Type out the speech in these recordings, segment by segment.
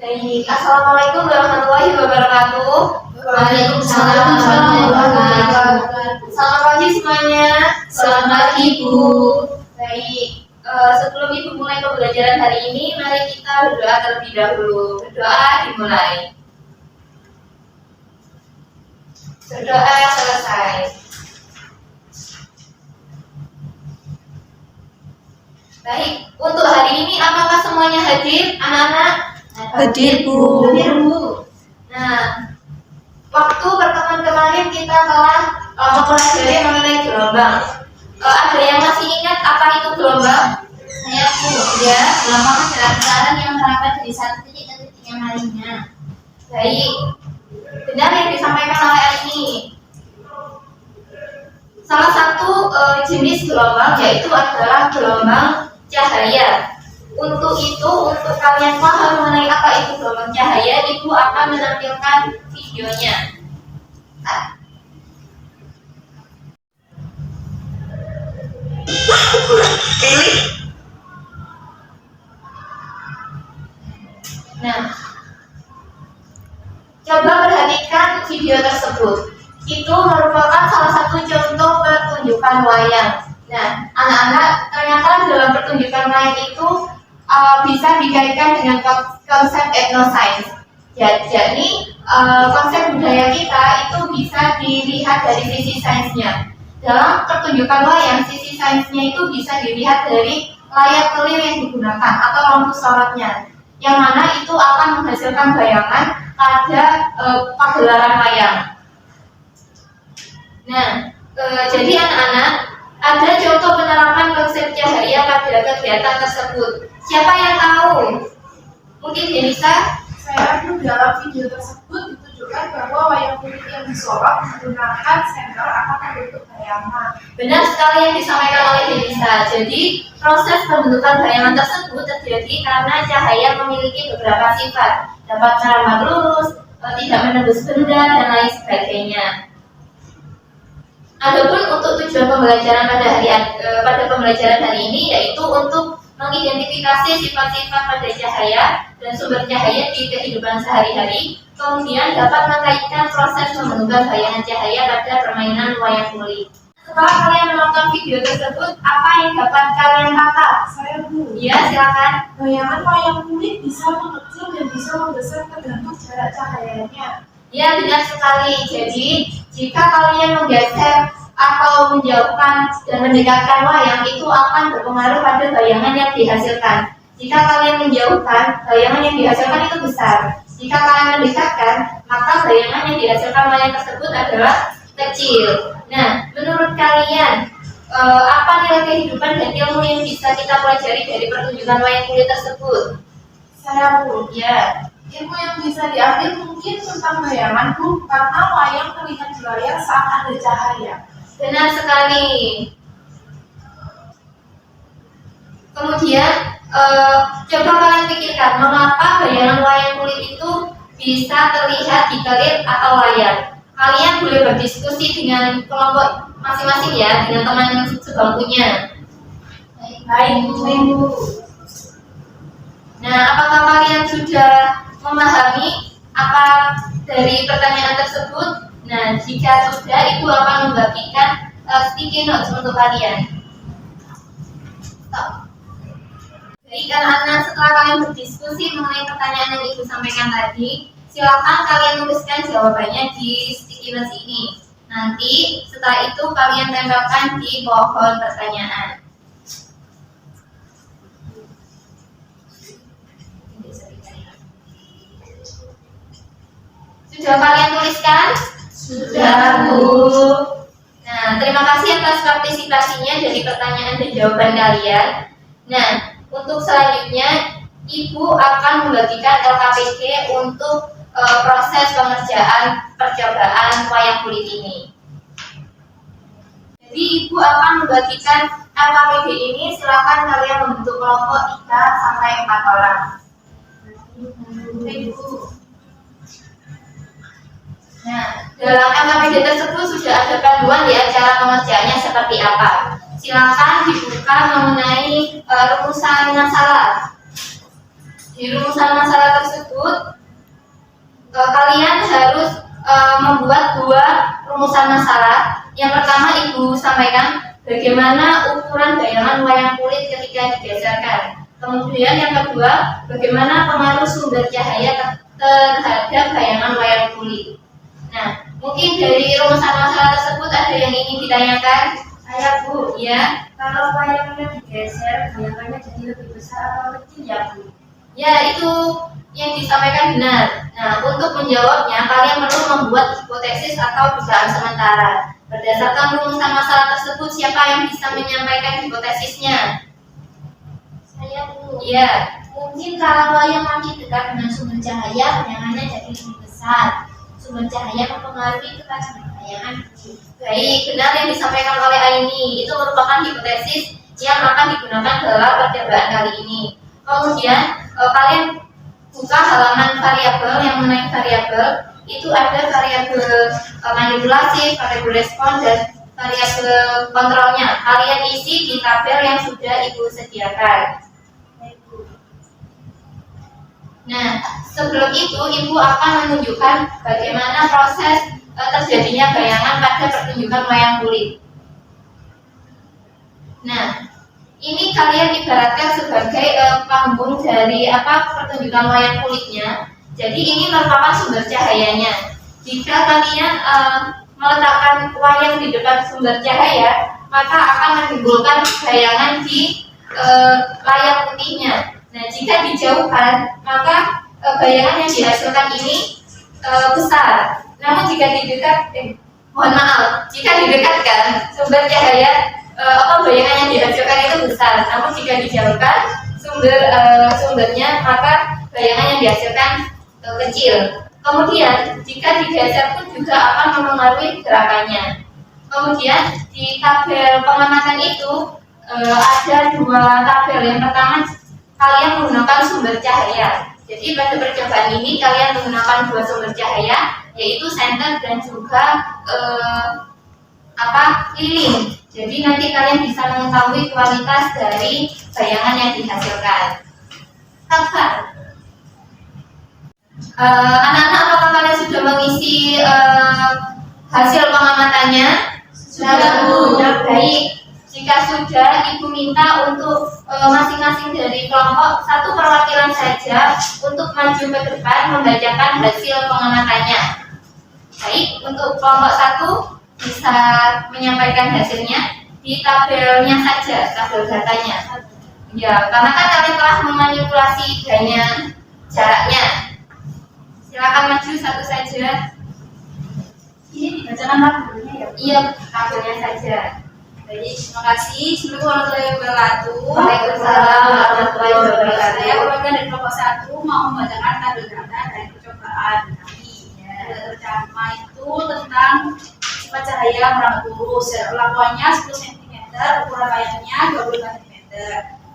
Baik, Assalamualaikum warahmatullahi wabarakatuh. Waalaikumsalam warahmatullahi wabarakatuh. Selamat pagi semuanya. Selamat pagi, Bu. Baik, sebelum Ibu mulai pembelajaran hari ini, mari kita berdoa terlebih dahulu. Berdoa dimulai. Berdoa selesai. Baik, untuk hari ini apakah semuanya hadir, anak-anak? Hadir, Bu. Hadir, Bu. Nah, waktu pertemuan kemarin kita telah mempelajari mengenai gelombang. Ada yang masih ingat apa itu gelombang? Saya, Bu. Ya, Gelombang adalah getaran yang merambat dari satu titik ke titik yang lainnya. baik. Benar yang disampaikan oleh ini. Salah satu jenis gelombang yaitu adalah gelombang cahaya. Untuk itu, untuk kalian paham mengenai apa itu gelombang cahaya, Ibu akan menampilkan videonya. Nah, coba perhatikan video tersebut. Itu merupakan salah satu contoh pertunjukan wayang. Nah, anak-anak, ternyata dalam pertunjukan wayang itu bisa dikaitkan dengan konsep etnosains. Jadi, konsep budaya kita itu bisa dilihat dari sisi sainsnya. Dalam pertunjukan wayang, sisi sainsnya itu bisa dilihat dari layar kelir yang digunakan atau lampu sorotnya, yang mana itu akan menghasilkan bayangan pada pagelaran wayang. Nah, jadi anak-anak, ada contoh penerapan konsep cahaya pada kegiatan tersebut. Siapa yang tahu? Mungkin Denisa? Saya dalam video tersebut ditunjukkan bahwa wayang kulit yang disorot menggunakan senter akan membentuk bayangan. Benar sekali yang disampaikan oleh Denisa. Jadi, proses pembentukan bayangan tersebut terjadi karena cahaya memiliki beberapa sifat. Dapat merambat lurus, tidak menembus benda, dan lain sebagainya. Adapun untuk tujuan pembelajaran pada pembelajaran hari ini yaitu untuk mengidentifikasi sifat-sifat pada cahaya dan sumber cahaya di kehidupan sehari-hari, kemudian dapat mengkaitkan proses pembentukan bayangan cahaya pada permainan wayang kulit. Setelah kalian menonton video tersebut, apa yang dapat kalian tangkap? Saya, Bu. Ya, silakan. Bayangan wayang kulit bisa mengecil dan bisa membesar tergantung jarak cahayanya. Ya, benar sekali. Jadi, jika kalian menggeser atau menjauhkan dan mendekatkan wayang, itu akan berpengaruh pada bayangan yang dihasilkan. Jika kalian menjauhkan, bayangan yang dihasilkan itu besar. Jika kalian mendekatkan, maka bayangan yang dihasilkan wayang tersebut adalah kecil. Nah, menurut kalian, apa nilai kehidupan dan ilmu yang bisa kita pelajari dari pertunjukan wayang kulit tersebut? Saya, Bu. Ya. Ilmu yang bisa diambil mungkin tentang bayangan, Bu, karena wayang terlihat di layar saat ada cahaya. Benar sekali. Kemudian, coba kalian pikirkan mengapa bayangan wayang kulit itu bisa terlihat di kelir atau layar. Kalian boleh berdiskusi dengan kelompok masing-masing ya, dengan teman sebangkunya. Baik, Bu. Nah, apakah kalian sudah memahami apa dari pertanyaan tersebut? Nah, jika sudah, Ibu akan membagikan sticky notes untuk kalian. Stop. Baik, anak-anak, setelah kalian berdiskusi mengenai pertanyaan yang Ibu sampaikan tadi, silakan kalian tuliskan jawabannya di sticky notes ini. Nanti setelah itu kalian tempelkan di pohon pertanyaan. Sudah kalian tuliskan? Sudah, Bu. Nah, terima kasih atas partisipasinya dari pertanyaan dan jawaban kalian. Nah, untuk selanjutnya, Ibu akan membagikan LKPD untuk proses pengerjaan percobaan wayang kulit ini. Jadi, Ibu akan membagikan LKPD ini, silakan kalian membentuk kelompok 3 sampai 4 orang. Ibu. Nah, dalam LKPD tersebut sudah ada panduan ya cara pengerjaannya seperti apa. Silakan dibuka mengenai rumusan masalah. Di rumusan masalah tersebut, kalian harus membuat dua rumusan masalah. Yang pertama Ibu sampaikan bagaimana ukuran bayangan wayang kulit ketika digeserkan. Kemudian yang kedua, bagaimana pengaruh sumber cahaya terhadap bayangan wayang kulit. Nah, mungkin dari rumusan masalah tersebut ada yang ingin ditanyakan? Saya Bu, Ya, kalau wayangnya digeser, bayangannya jadi lebih besar atau kecil ya Bu? ya itu yang disampaikan benar. Nah, untuk menjawabnya, kalian perlu membuat hipotesis atau dugaan sementara. Berdasarkan rumusan masalah tersebut, siapa yang bisa menyampaikan hipotesisnya? Saya Bu. Ya, Mungkin kalau wayang makin dekat dengan sumber cahaya, bayangannya jadi lebih besar. Sumber cahaya mempengaruhi ketajaman bayangan kecil. baik, benar yang disampaikan oleh Aini. Itu merupakan hipotesis yang akan digunakan dalam percobaan kali ini. Kemudian, kalian buka halaman variabel yang mengenai variabel. Itu ada variabel manipulasi, variabel respon, dan variabel kontrolnya. Kalian isi di tabel yang sudah Ibu sediakan. Nah, sebelum itu Ibu akan menunjukkan bagaimana proses terjadinya bayangan pada pertunjukan wayang kulit. Nah, ini kalian ibaratkan sebagai panggung dari pertunjukan wayang kulitnya. Jadi ini merupakan sumber cahayanya. Jika kalian meletakkan wayang di depan sumber cahaya, maka akan menimbulkan bayangan di layar putihnya. Nah, jika dijauhkan, maka bayangan yang dihasilkan ini besar. Namun jika jika didekatkan sumber cahaya bayangan yang dihasilkan itu besar. Namun jika dijauhkan sumbernya, maka bayangan yang dihasilkan kecil. Kemudian jika digeser pun juga akan mempengaruhi gerakannya. Kemudian di tabel pengamatan itu ada dua tabel. Yang pertama, kalian menggunakan sumber cahaya. Jadi pada percobaan ini kalian menggunakan dua sumber cahaya, yaitu senter dan juga lilin. Jadi nanti kalian bisa mengetahui kualitas dari bayangan yang dihasilkan. Anak-anak, apakah kalian sudah mengisi hasil pengamatannya? Sudah, Bu. Baik. Jika sudah, Ibu minta untuk masing-masing dari kelompok satu perwakilan saja untuk maju ke depan membacakan hasil pengamatannya. Baik, untuk kelompok satu bisa menyampaikan hasilnya di tabelnya saja, tabel datanya. Ya, karena kan kalian telah memanipulasi gaya jaraknya. Silakan maju satu saja. Ini dibacakan tabelnya ya? Iya, tabelnya saja. Baik, terima kasih. Assalamualaikum warahmatullahi wabarakatuh. Waalaikumsalam warahmatullahi wabarakatuh. Saya warga dari kelompok 1 mau membacakan tabel data dari percobaan kami. Tabel pertama itu tentang sifat cahaya merangkak lurus. Lakuannya 10 cm, ukuran wayangnya 25 cm.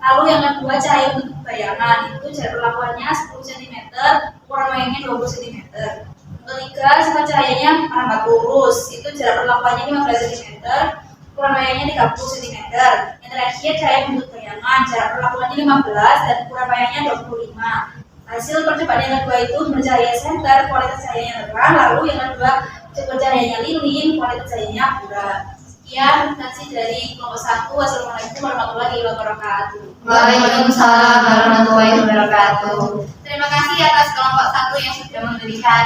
Lalu yang kedua, cahaya bentuk bayangan itu jarak perlakuannya 10 cm, ukuran wayangnya 20 cm. Ketiga, sifat cahayanya merangkak lurus, itu jarak perlakuannya 15 cm, ukuran wayangnya 30 cm. Yang terakhir, cahaya bentuk bayangan, jarak perlakuannya 15 dan ukuran wayangnya 25. Hasil percobaan yang kedua itu bercahaya senter, kualitas cahayanya terang, lalu yang kedua sumber cahayanya lilin, kualitas cahayanya bulat. Sekian presentasi dari kelompok 1. Wassalamualaikum warahmatullahi wabarakatuh. Waalaikumsalam warahmatullahi wabarakatuh. Terima kasih atas kelompok 1 yang sudah memberikan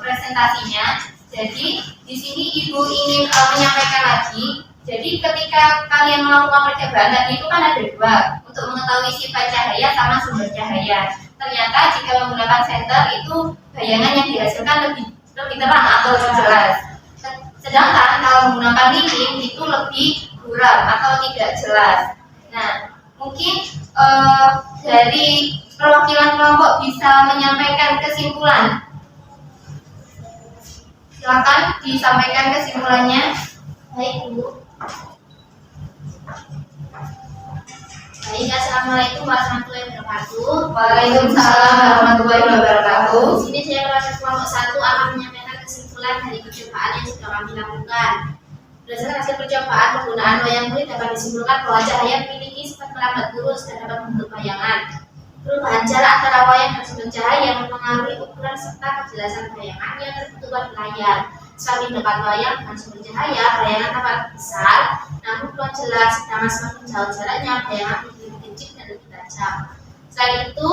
presentasinya. Jadi di sini Ibu ingin menyampaikan lagi. Jadi ketika kalian melakukan percobaan tadi itu kan ada dua, untuk mengetahui sifat cahaya sama sumber cahaya. Ternyata jika menggunakan senter itu bayangan yang dihasilkan lebih terang atau lebih jelas. Sedangkan kalau menggunakan lilin itu lebih buram atau tidak jelas. Nah, mungkin dari perwakilan kelompok bisa menyampaikan kesimpulan. Silakan disampaikan kesimpulannya. Baik, Bu. Baik, assalamualaikum warahmatullahi wabarakatuh. Waalaikumsalam warahmatullahi wabarakatuh. Di sini saya kelas kelompok 1 akan menyampaikan kesimpulan dari percobaan yang sudah kami lakukan. Berdasarkan hasil percobaan penggunaan wayang kulit dapat disimpulkan bahwa cahaya memiliki sifat merambat lurus dan dapat membentuk bayangan. Perubahan jarak antara wayang dan sumber cahaya mempengaruhi ukuran serta kejelasan bayangan yang terbentuk di layar. Semakin dekat wayang dengan sumber cahaya, bayangan tampak besar, namun kurang jelas. Sedangkan semakin jauh jaraknya, bayangan lebih kecil dan lebih tajam. Selain itu,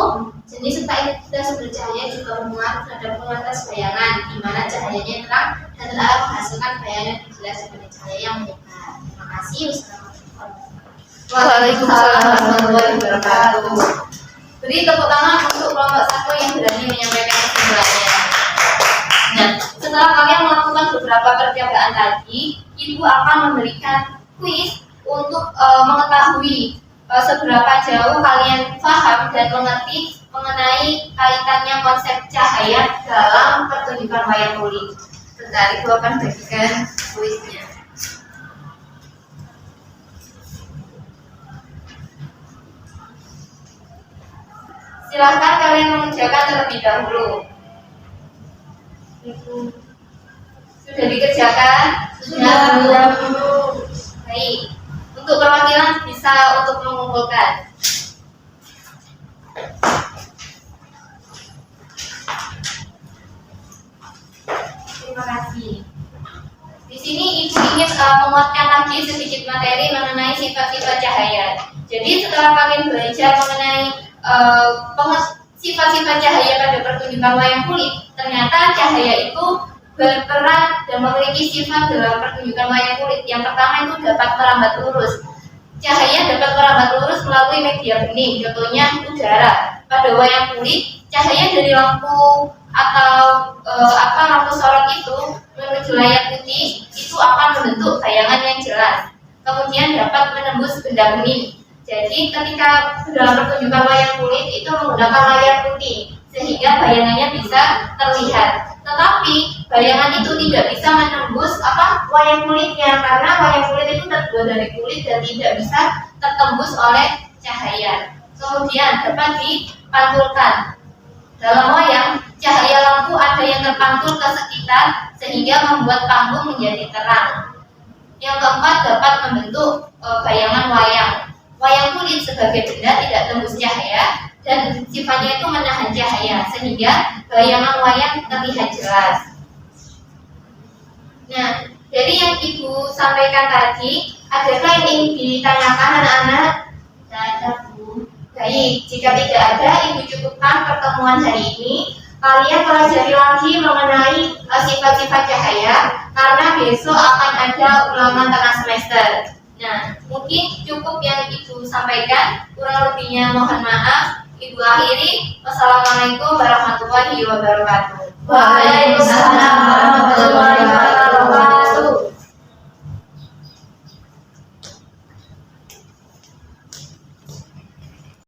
jenis serta intensitas sumber cahaya juga berpengaruh terhadap kualitas bayangan, di mana cahayanya terang dan telah menghasilkan bayangan yang jelas daripada cahaya yang menyebar. Terima kasih. Waalaikumsalam warahmatullahi wabarakatuh. Beri tepuk tangan untuk kelompok satu yang berani menyampaikan kesimpulannya. Nah, setelah kalian melakukan beberapa percobaan tadi, Ibu akan memberikan kuis untuk mengetahui seberapa jauh kalian paham dan mengerti mengenai kaitannya konsep cahaya dalam pertunjukan wayang kulit. Sebentar, Ibu akan bagikan kuisnya. Silahkan kalian mengerjakan terlebih dahulu. Sudah dikerjakan? Sudah. Baik. Untuk perwakilan bisa untuk mengumpulkan. Terima kasih. Di sini Ibu ingin menguatkan lagi sedikit materi mengenai sifat-sifat cahaya. Jadi setelah kalian belajar mengenai sifat-sifat cahaya pada pertunjukan wayang kulit, ternyata cahaya itu berperan dan memiliki sifat dalam pertunjukan wayang kulit. Yang pertama itu dapat merambat lurus. Cahaya dapat merambat lurus melalui media bening, contohnya udara. Pada wayang kulit, cahaya dari lampu atau lampu sorot itu menuju layar putih itu akan membentuk bayangan yang jelas. Kemudian dapat menembus benda bening. Jadi ketika dalam pertunjukan wayang kulit itu menggunakan layar putih sehingga bayangannya bisa terlihat. Tetapi bayangan itu tidak bisa menembus wayang kulitnya karena wayang kulit itu terbuat dari kulit dan tidak bisa tertembus oleh cahaya. Kemudian dapat dipantulkan. Dalam wayang, cahaya lampu ada yang terpantul ke sekitar sehingga membuat panggung menjadi terang. Yang keempat dapat membentuk bayangan wayang. Wayang kulit sebagai benda tidak tembus cahaya dan sifatnya itu menahan cahaya sehingga bayangan wayang terlihat jelas. Nah, dari yang Ibu sampaikan tadi, adakah yang ingin ditanyakan anak-anak? Tidak ada, Bu. Baik, jika tidak ada, Ibu cukupkan pertemuan hari ini. Kalian pelajari lagi mengenai sifat-sifat cahaya karena besok akan ada ulangan tengah semester. Nah, mungkin cukup yang Ibu sampaikan, kurang lebihnya mohon maaf. Ibu akhiri. Wassalamualaikum warahmatullahi wabarakatuh. Waalaikumsalam warahmatullahi